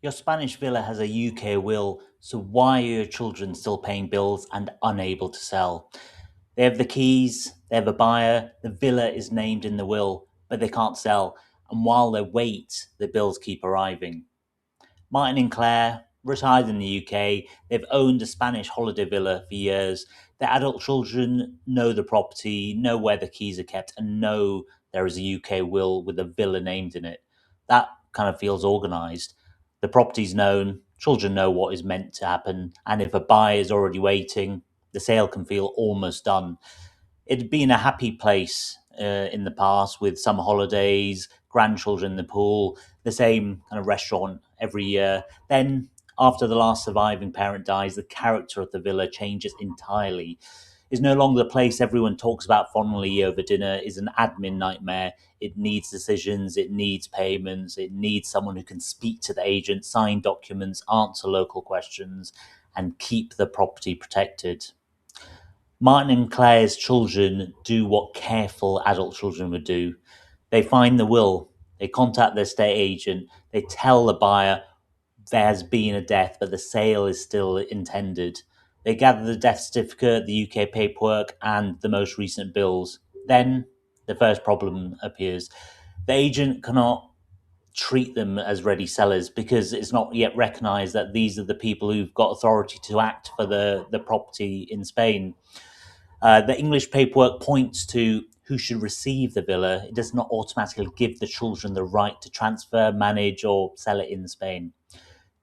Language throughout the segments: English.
Your Spanish villa has a UK will, so why are your children still paying bills and unable to sell? They have the keys, they have a buyer, the villa is named in the will, but they can't sell, and while they wait, the bills keep arriving. Martin and Claire, retired in the UK, they've owned a Spanish holiday villa for years. Their adult children know the property, know where the keys are kept, and know there is a UK will with a villa named in it. That kind of feels organised. The property's known, children know what is meant to happen, and if a buyer is already waiting, the sale can feel almost done. It'd been a happy place in the past with summer holidays, grandchildren in the pool, the same kind of restaurant every year. Then, after the last surviving parent dies, the character of the villa changes entirely. It's no longer the place everyone talks about fondly over dinner. It's an admin nightmare. It needs decisions, it needs payments, it needs someone who can speak to the agent, sign documents, answer local questions, and keep the property protected. Martin and Claire's children do what careful adult children would do. They find the will, they contact the estate agent, they tell the buyer there has been a death, but the sale is still intended. They gather the death certificate, the UK paperwork, and the most recent bills. Then the first problem appears. The agent cannot treat them as ready sellers because it's not yet recognised that these are the people who've got authority to act for the property in Spain. The English paperwork points to who should receive the villa. It does not automatically give the children the right to transfer, manage, or sell it in Spain.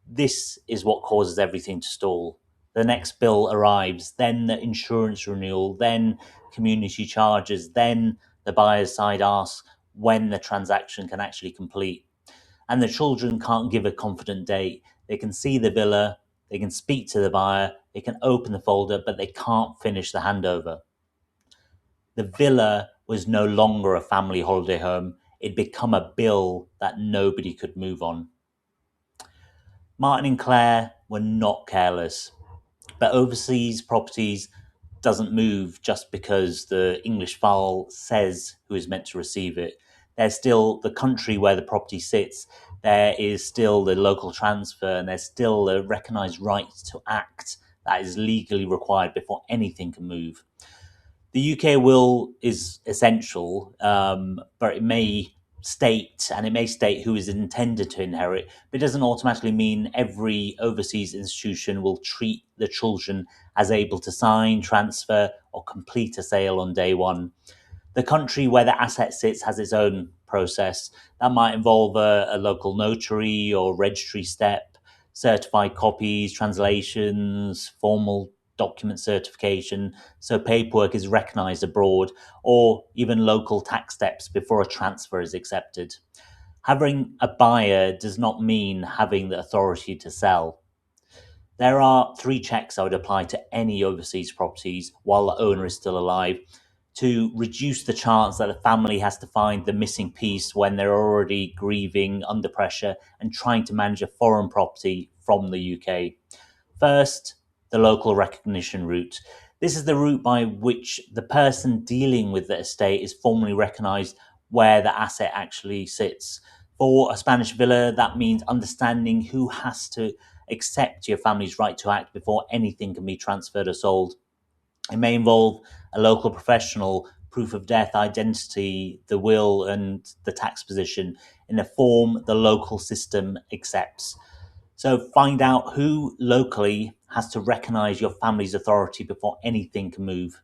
This is what causes everything to stall. The next bill arrives, then the insurance renewal, then community charges, then the buyer's side asks when the transaction can actually complete. And the children can't give a confident date. They can see the villa, they can speak to the buyer, they can open the folder, but they can't finish the handover. The villa was no longer a family holiday home. It'd become a bill that nobody could move on. Martin and Claire were not careless, but overseas properties doesn't move just because the English file says who is meant to receive it. There's still the country where the property sits, there is still the local transfer, and there's still a recognised right to act that is legally required before anything can move. The UK will is essential, but it may state who is intended to inherit, but it doesn't automatically mean every overseas institution will treat the children as able to sign, transfer, or complete a sale on day one. The country where the asset sits has its own process. That might involve a local notary or registry step, certified copies, translations, formal document certification, so paperwork is recognized abroad, or even local tax steps before a transfer is accepted. Having a buyer does not mean having the authority to sell. There are three checks I would apply to any overseas properties while the owner is still alive to reduce the chance that the family has to find the missing piece when they're already grieving, under pressure, and trying to manage a foreign property from the UK. First, the local recognition route. This is the route by which the person dealing with the estate is formally recognised where the asset actually sits. For a Spanish villa, that means understanding who has to accept your family's right to act before anything can be transferred or sold. It may involve a local professional, proof of death, identity, the will, and the tax position in a form the local system accepts. So find out who locally has to recognise your family's authority before anything can move.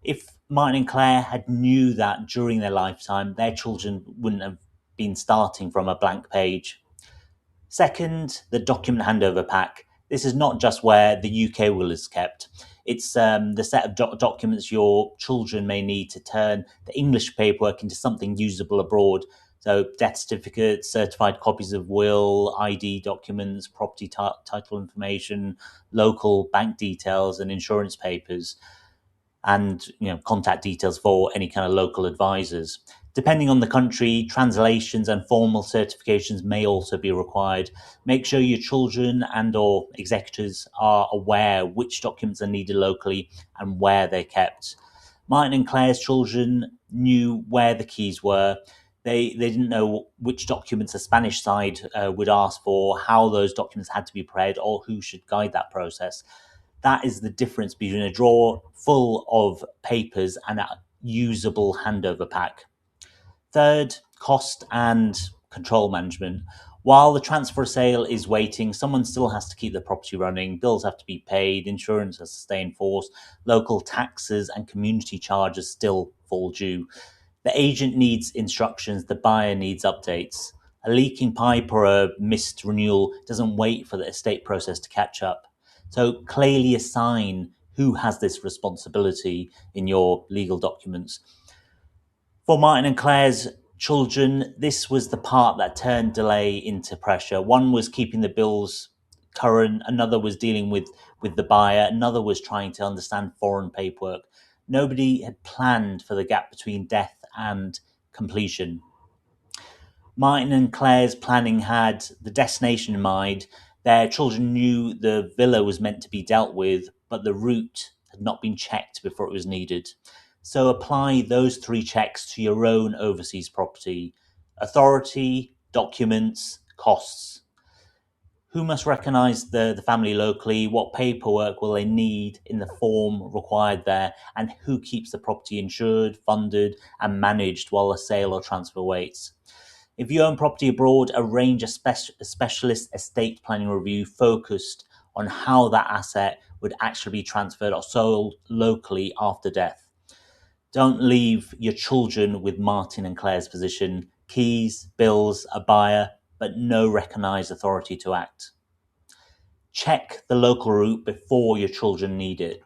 If Martin and Claire had knew that during their lifetime, their children wouldn't have been starting from a blank page. Second, the document handover pack. This is not just where the UK will is kept. It's the set of documents your children may need to turn the English paperwork into something usable abroad. So death certificates, certified copies of will, ID documents, property title information, local bank details, and insurance papers, and contact details for any kind of local advisors. Depending on the country, translations and formal certifications may also be required. Make sure your children and or executors are aware which documents are needed locally and where they're kept. Martin and Claire's children knew where the keys were. They didn't know which documents the Spanish side would ask for, how those documents had to be prepared, or who should guide that process. That is the difference between a drawer full of papers and a usable handover pack. Third, cost and control management. While the transfer sale is waiting, someone still has to keep the property running, bills have to be paid, insurance has to stay in force, local taxes and community charges still fall due. The agent needs instructions, the buyer needs updates. A leaking pipe or a missed renewal doesn't wait for the estate process to catch up. So clearly assign who has this responsibility in your legal documents. For Martin and Claire's children, this was the part that turned delay into pressure. One was keeping the bills current, another was dealing with the buyer, another was trying to understand foreign paperwork. Nobody had planned for the gap between death and completion. Martin and Claire's planning had the destination in mind. Their children knew the villa was meant to be dealt with, but the route had not been checked before it was needed. So apply those three checks to your own overseas property: authority, documents, costs. Who must recognise the family locally? What paperwork will they need in the form required there? And who keeps the property insured, funded, and managed while the sale or transfer waits? If you own property abroad, arrange a specialist estate planning review focused on how that asset would actually be transferred or sold locally after death. Don't leave your children with Martin and Claire's position: keys, bills, a buyer, but no recognised authority to act. Check the local route before your children need it.